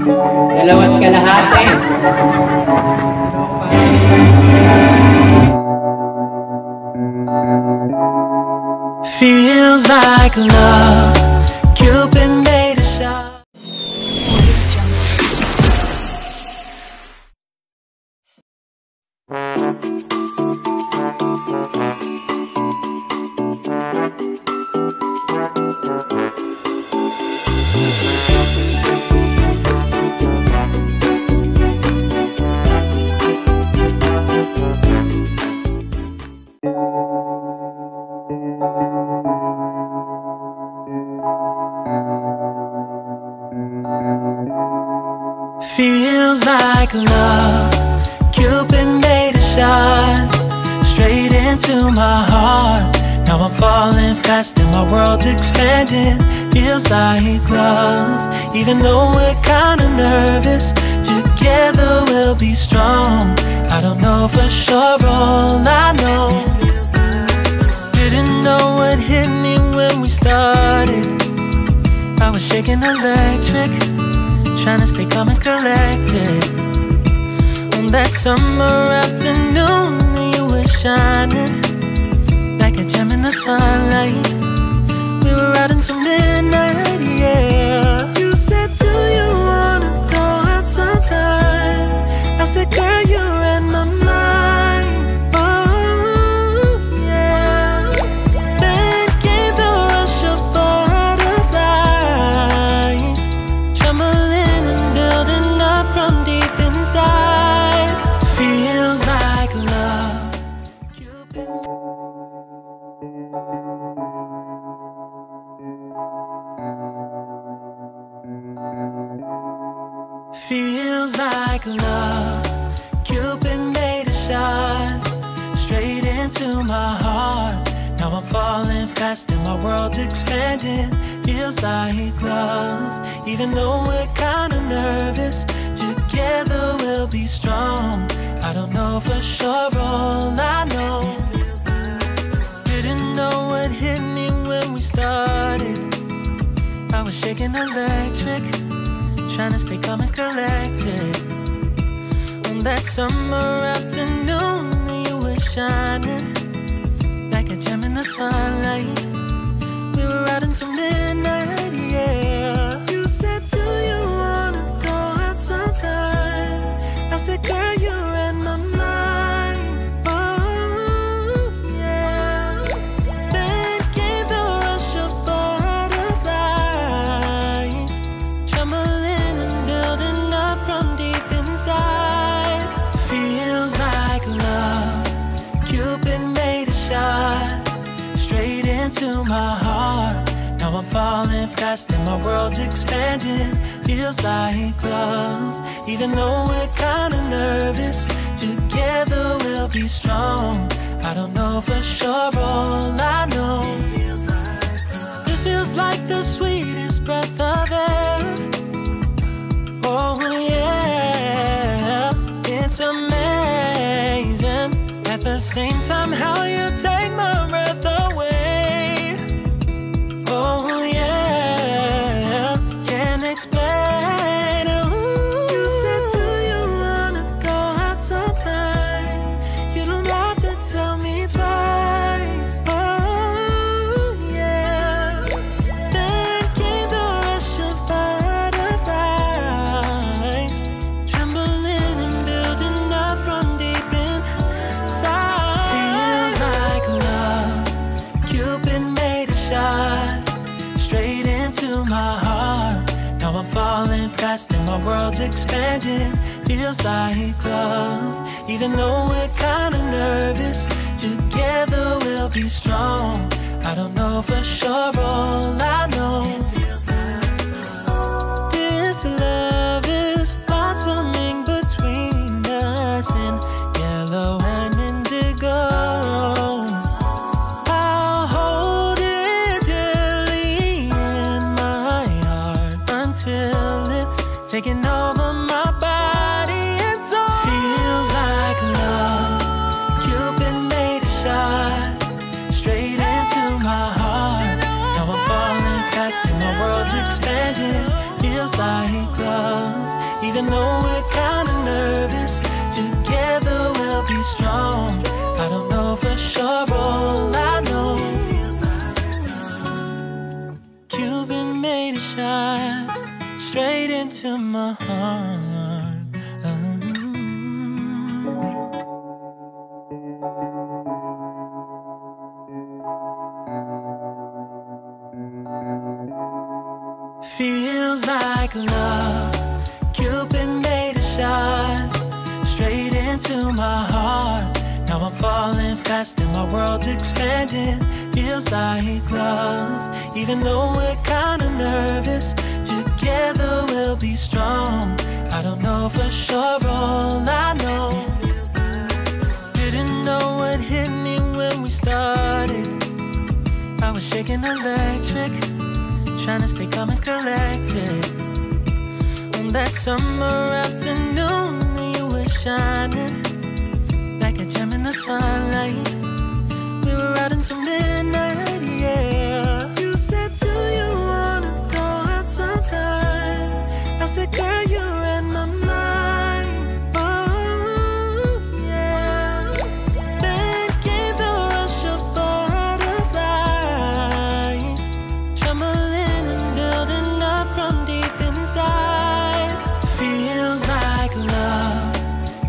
Dalawat kalahati. Feels like love. Cupid made a shot. Feels like love. Cupid made a shot straight into my heart. Now I'm falling fast and my world's expanding. Feels like love. Even though we're kinda nervous, together we'll be strong. I don't know for sure, all I know. Didn't know what hit me when we started. I was shaking electric, trying to stay calm and collected. On that summer afternoon, you were shining like a gem in the sunlight. We were out until midnight, yeah. You said, do you wanna go out sometime? I said, girl, you read my mind. Oh, yeah. Then came the rush of butterflies, trembling and building up from deep inside. Feels like love. Feels like love. Cupid made a shot straight into my heart. Now I'm falling fast and my world's expanding. Feels like love. Even though we're kinda nervous, together we'll be strong. I don't know for sure, all I know. Didn't know what hit me when we started. I was shaking electric, trying to stay calm and collected. On that summer afternoon, you were shining like a gem in the sunlight. We were out until midnight, yeah. You said, do you wanna go out sometime? I said, girl, you read my mind. Oh, yeah. Then came the rush of butterflies, trembling and building up from deep inside. Feels like love. Cupid made a shot straight into my heart. Now I'm falling fast and my world's expanding. Feels like love. Even though we're kinda nervous, together we'll be strong. I don't know for sure, all I know. This feels like the sweetest breath of air. Oh yeah, it's amazing. At the same time, how you take my breath away. Oh yeah, can't explain. Ooh. You said, do you wanna go out sometime? You don't have to tell me twice. Oh yeah. Then came the rush of butterflies, trembling and building up from deep inside. Feels like love. Cupid made a shot straight into my heart. Now I'm falling fast and my world's expanding. Feels like love. Even though we're kinda nervous, together we'll be strong. I don't know for sure, all I know. This love is blossoming between us in yellow and indigo. I'll hold it gently in my heart until it's taking over my body and soul. Feels like love. Cupid made a shot straight into my heart. Now I'm falling fast and my world's expanding. Feels like love. Even though we're kinda nervous, together we'll be strong. I don't know for sure, all I know Cupid made a shot straight into my heart. Feels like love. Cupid made a shot straight into my heart. Now I'm falling fast and my world's expanding. Feels like love. Even though we're kinda nervous, together we'll be strong. I don't know for sure, all I know didn't know what hit me when we started. I was shaking electric, trying to stay calm and collected. On that summer afternoon, you were shining like a gem in the sunlight. We were out until midnight, yeah. You said, do you wanna go out sometime? I said, girl, you read my mind. Oh, yeah. Then came the rush of butterflies, trembling and building up from deep inside. Feels like love.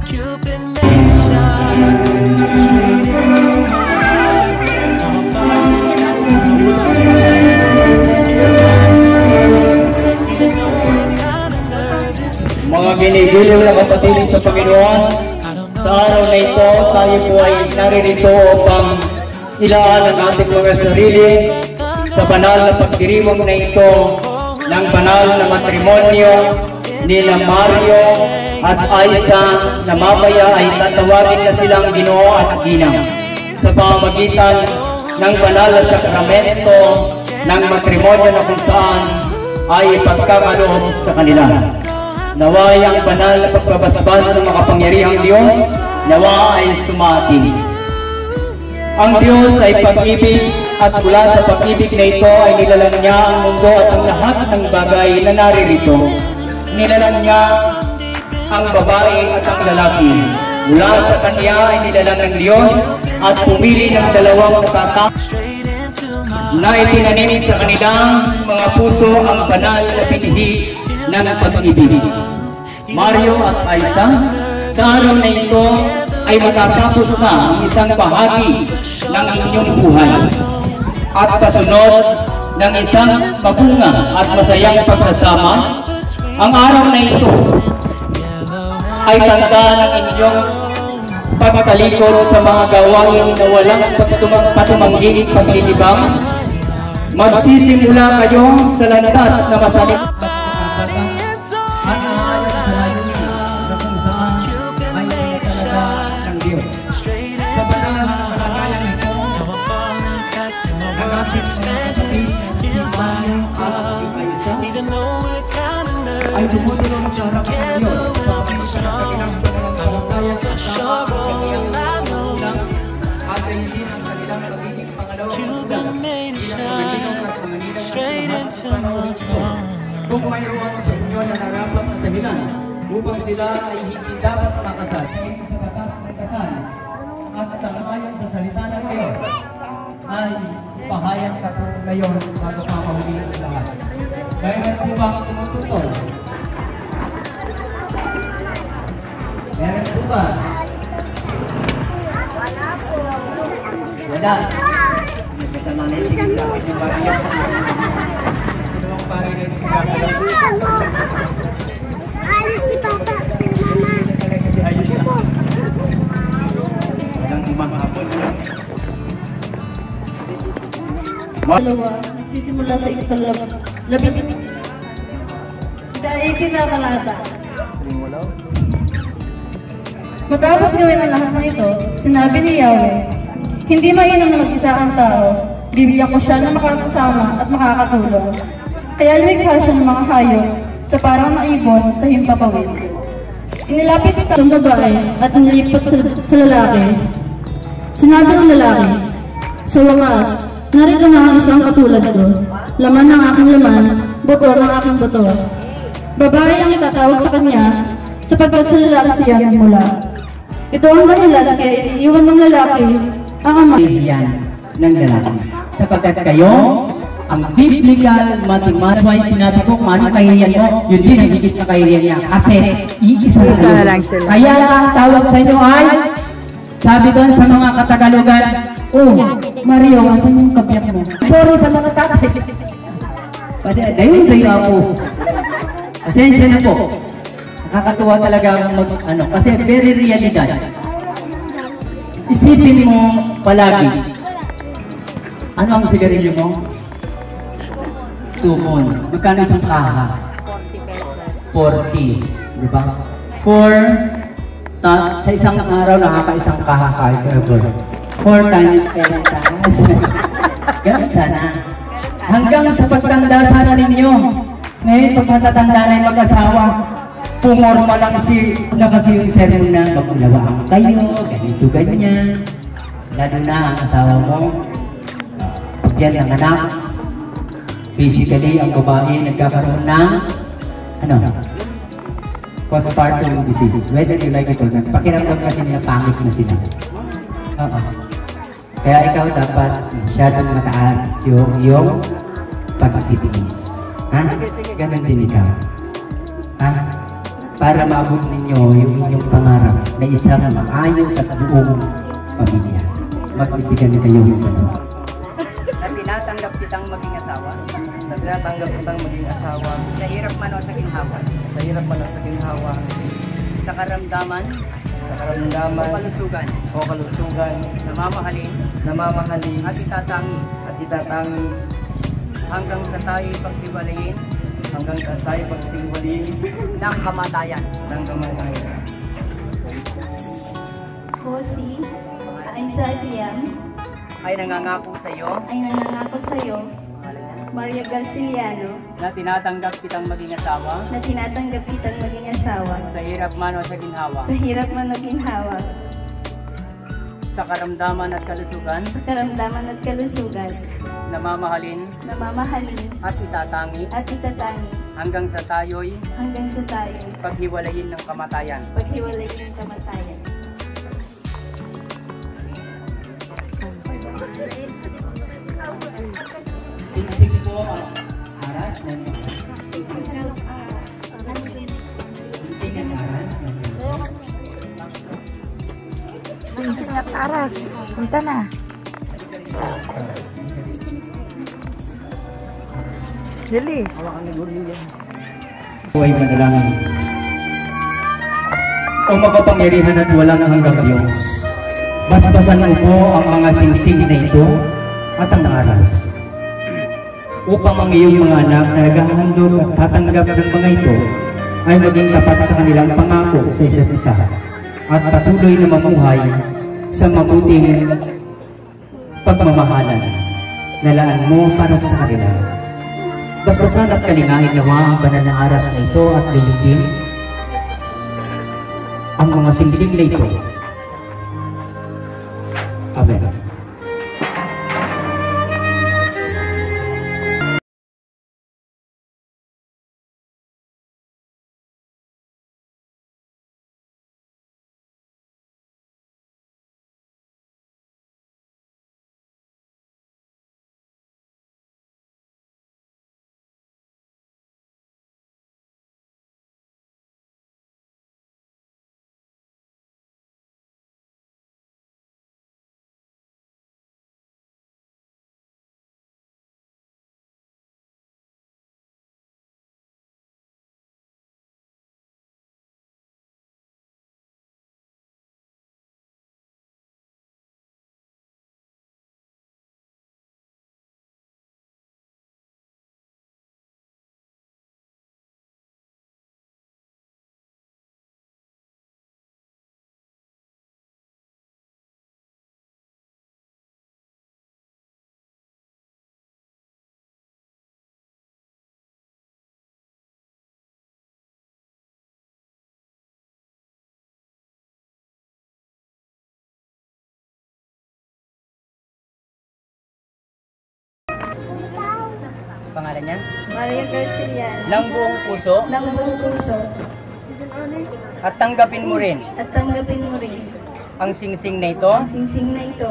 Cupid made a shot straight into my heart. Now I'm falling fast and my world's expanding. Feels like love. Even though we're kinda nervous. Mga ginigiliw na kapatid sa Panginoon, sa araw na ito, tayo po ay naririto upang ilaan ang ating mga sarili sa banal na pagdiriwang na ito ng banal na matrimonyo ni Mario at Aiza, na mamaya ay tatawagin na silang Ginoo at Ginang sa pamamagitan ng banal na sakramento ng matrimonyo na kung saan ay ipagkakaloob sa kanila. Naway ang banal na pagbabasbas ng makapangyarihang Diyos, nawa ay sumaatin. Ang Diyos ay pag-ibig at mula sa pag-ibig na ito ay nilalang niya ang mundo at ang lahat ng bagay na naririto. Nilalang niya ang babae at ang lalaki. Mula sa kanya ay nilalang ng Diyos at pumili ng dalawang nakatao na itinanim sa kanilang mga puso ang banal na pinihi ng pag-ibig. Mario at Aiza, sa araw na ito ay matatapos na ang isang bahagi ng inyong buhay at kasunod ng isang mabunga at masayang pagsasama. Ang araw na ito ay tanda ng inyong pagtalikod sa mga gawain na walang patumangging paglilibang. Magsisimula kayo sa landas na masalit ay dumutulong sa harapan ng Diyos sa kanilang pananampalataya sa tama at ay hindi ng kanilang pagiging pangalawang bilang at Panginoon sa panahon. Kung mayroon sa inyo na narapat na dahilan upang sila ay hindi dapat makasal sa batas ng kasal at sangayon sa salita ng Diyos, ay pahayag ka po ngayon bago papahuli ng lahat. Mayroon po bang tumututol? Meron po ba? Wala. Nagkasama na yung tigilapin yung bariyang sa mga. Ito ang bariyang yung tigilapin. Alis si Papa, si Mama. Kasi ayos na. Walang umang hapon. Dalawa, nagsisimula sa ikalabing dahil kinakalata. Matapos gawin ang lahat ng ito, sinabi ni Yahweh, hindi mainam na mag-isa ang tao, bibigyan ko siya ng makakasama at makakatulong. Kaya lumikha siya ng mga hayop sa parang naibon sa himpapawid. Inilapit sa babae at nilipot sa lalaki. Sinabi ng lalaki, sa wakas, narito na ang isang katulad ko, laman ng aking laman, buto ng aking buto. Babae ang itatawag sa kanya sapagkat sa lalaki siya nagmula. Ito ang dahilan kaya iniiwan ng lalaki ang ama. Yan ng lalaki. Sapagkat kayo, ang biblical mathematics, why sinabi ko kung anong kahiriyan mo, yun din ang higit na kahiriyan niya. Kasi iisa na lang sila. Kaya ang tawag sa inyo ay, sabi doon sa mga Katagalogan, oh, Mario, asan yung kabiyak mo? Sorry sa mga tatay. Kasi dayo ako. Pasensya na po. Nakakatuwa talaga kasi very realidad. Isipin mo palagi, ano ang sigarilyo mo? Tumon. Magkano isang kaha? 40. Di ba? Sa isang araw, nakaka-isang kaha kahit ever. 4 times 10. Ganun sana. Hanggang sa pagtanda sana ninyo. Ngayon, pag matatanda na yung mag-asawa, pumorma lang kasi yung sermon na mag-ulawaan kayo, ganito, ganyan. Lalo na ang asawa mo, pag yan ang anak, basically, ang babae nagkakaroon ng postpartum disease. Whether you like it or not, pakiramdam kasi nila pangit na sila. Kaya ikaw dapat masyadong mataas yung pagtitiis. Ha? Ganon din ikaw. Ha? Para maabot ninyo yung inyong pangarap na isang maayos at buong pamilya. Magtitigan kayo yung gano'n. Sa tinatanggap kitang maging asawa. Sa tinatanggap kitang maging asawa. Sa hirap man o sa ginhawa. Sa hirap man o sa ginhawa. Sa karamdaman. Sa karamdaman. O kalusugan. O kalusugan. Namamahalin. Namamahalin. At itatangi. At itatangi. Hanggang sa tayo'y pagtiwalayin. Hanggang sa tayo'y pagtiwalayin. Ng kamatayan. Ng kamatayan. Ko si Aiza Liam Ay nangangako sa iyo. ay nanangako sa iyo, Maria Garciliano, Na tinatanggap kitang maging asawa. na tinatanggap kitang maging asawa. Sa hirap man o sa ginhawa. Sa hirap man o ginhawa, Sa karamdaman at kalusugan. sa karamdaman at kalusugan, Namamahalin. namamahalin At itatangi. at itatangi Hanggang sa tayo'y hanggang sa tayo paghiwalayin ng kamatayan. paghiwalayin ng kamatayan. Sinisig po ang aras ng sinisig ang aras ng Singsing at aras. Punta na. Dali. buhay manalangin. O makapangyarihan at walang hanggang Diyos, basbasan mo po ang mga singsing na ito at ang aras, upang ang iyong mga anak na naghahandog at tatanggap ng mga ito ay maging tapat sa kanilang pangako sa isa't isa at patuloy na mamuhay sa mabuting pagmamahalan na laan mo para sa kanila. Basbasan at kalingain nawa ang banal na aras na ito at liligin ang mga singsing na ito. Amen. pangalan niya? Maria Garcia. Ng buong puso Ng buong puso. at tanggapin mo rin At tanggapin mo rin ang singsing na ito ang singsing na ito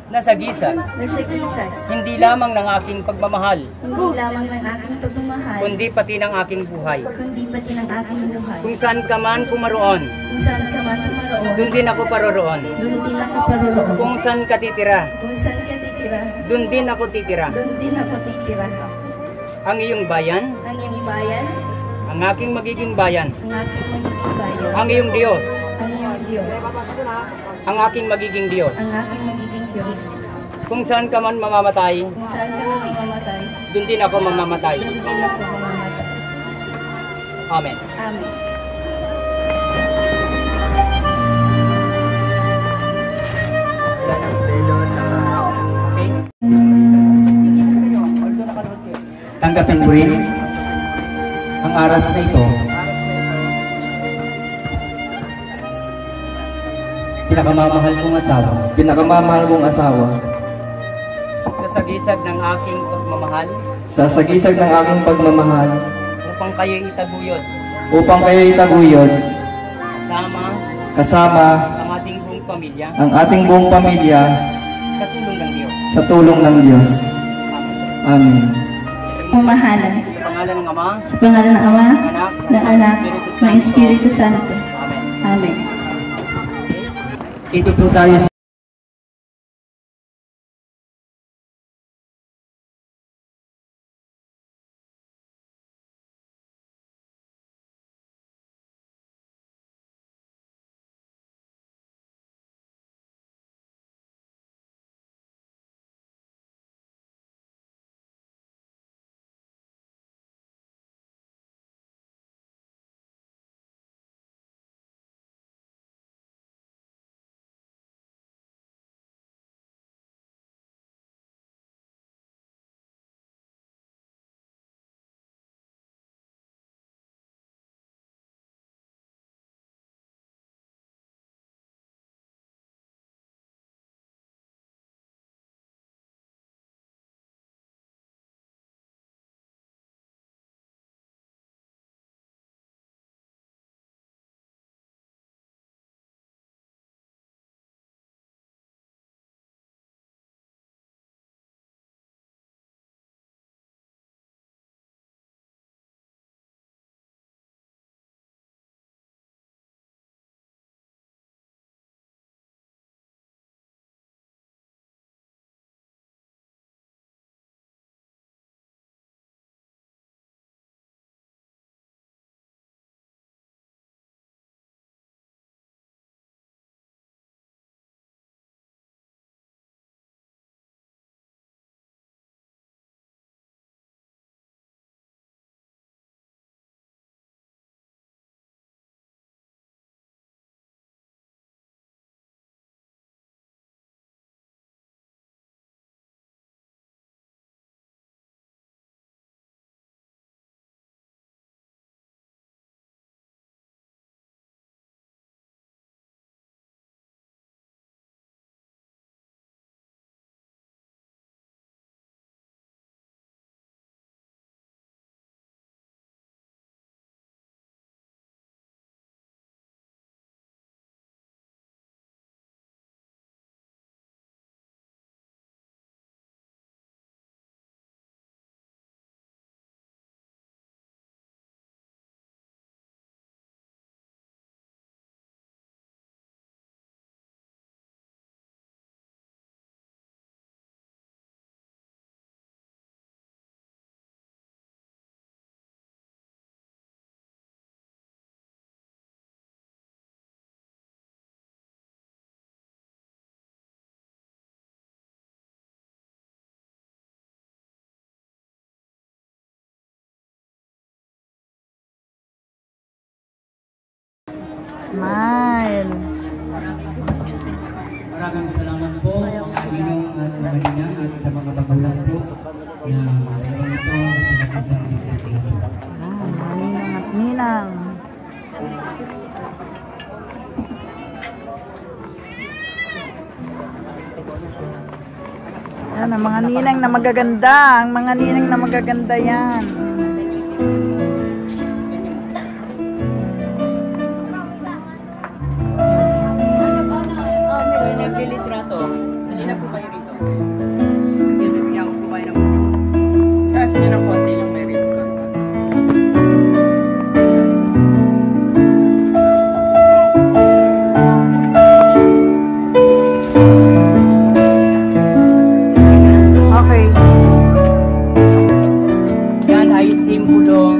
na sagisag na sa gisag, hindi lamang ng aking pagmamahal, hindi lamang ng aking pagmamahal, kundi pati ng aking buhay. kundi pati ng aking buhay. Kung saan ka man pumaroon, Kung saan ka man pumaroon, doon din ako paroroon. doon din ako paroroon. Kung saan ka titira, Kung saan ka titira, doon din ako titira. doon din ako titira. Ang iyong bayan, Ang iyong bayan, ang aking magiging bayan. ang aking magiging bayan, Ang iyong Diyos, ang iyong Diyos, ang aking magiging Diyos. ang aking magiging Diyos. Kung saan ka man mamamatay, Kung saan ka man mamamatay, doon din ako mamamatay. doon din ako mamamatay. Amen. Amen. Okay? Tanggapin mo rin ang aras na ito. Pinakamamahal kong asawa. Pinakamamahal kong asawa. Sa sagisag ng aking pagmamahal, Sa sagisag ng aking pagmamahal, upang kayo itaguyod upang kayo itaguyod, kasama kasama ang ating buong pamilya ang ating buong pamilya sa tulong ng Diyos. sa tulong ng Diyos. Amen. Amen. Pumahalan Sa pangalan ng Ama, sa pangalan ng Ama, Anak, ng Anak, ng Espiritu Santo. Amen. Amen. Ito po tayo sa Smile. Maraming salamat po sa inyong kalinga at sa mga magulang po na mayroon ito at pinag-isang Ninang at ninang. Yan, ang mga ninang na magaganda. Ang mga ninang na magaganda yan. Naglilitrato. Halina po kayo rito. Bibigyan ko po kayo ng taas niyo ng konti yung marriage contract. Okay. Yan ay simbolo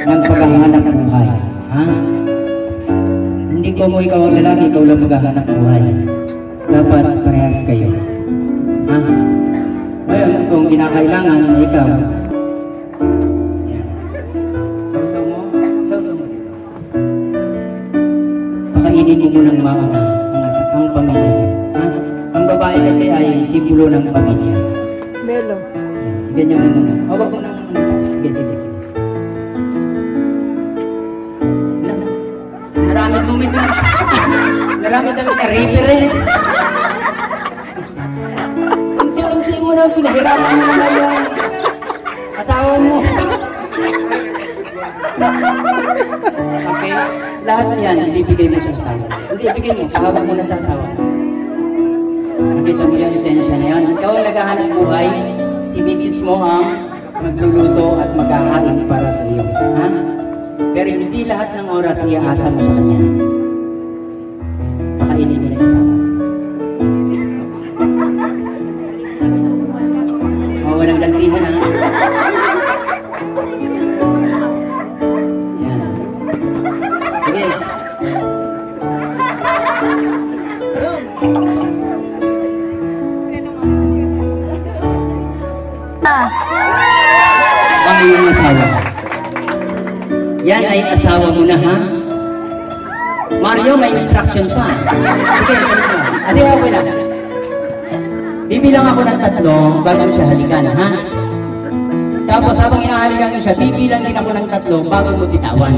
ng paghahanap buhay. Ha? Hindi ko mo ikaw ang lalaki, ikaw lang maghahanap buhay. Dapat parehas kayo. Ha? Ngayon, kung kinakailangan na ikaw, yan. Sausaw mo dito. Pakainin mo munang mauna ang pamilya. Ha? Ang babae kasi ay simbolo ng pamilya. Belo. Ganyan mo muna. O, wag mo nang sige. Marami tumit na. Marami damit na reaper eh. Unti-unti mo na, pinahirapan mo na yung asawa mo. Okay? Lahat yan, ibibigay mo sa asawa. Hindi, ibigay mo. Pahawak mo na sa asawa. Nakita mo yung lisensya na yan. Ikaw ang naghahanap buhay. Si misis mo ang magluluto at maghahain para sa iyo. Ha? Pero hindi lahat ng oras iaasa mo sa kanya. Pakainin mo na isa. Walang gantihan ha. Yan. Sige. Ang iyong asawa. Yan ay asawa mo na ha. Mario, may instruction pa. Sige, ate, okay lang. Bibilang ako ng 3 bago siya halikan, ha? Tapos habang inahalikan ko siya, bibilang din ako ng 3 bago mo bitawan.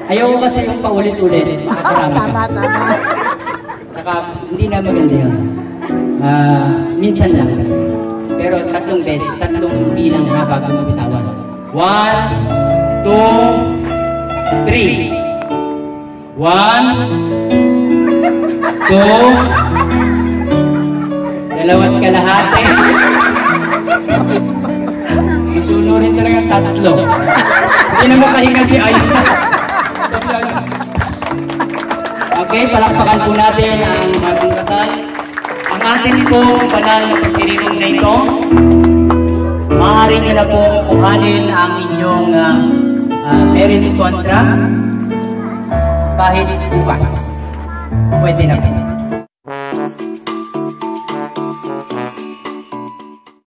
Ayaw kasi yung paulit-ulit. Tama. Saka, hindi na maganda yun. Minsan lang. Pero 3 beses, 3 bilang ha bago mo bitawan. 1, 2, 3. 1, 2, dalawat kalahati. Masunurin talaga 3. Hindi na makahinga si Aiza. Okay, palakpakan po natin ang bagong kasal. Ang atin pong banal na pagkirinom na ito, maaari nyo na po kuhanin ang inyong marriage contract kahit bukas. Pwede na po.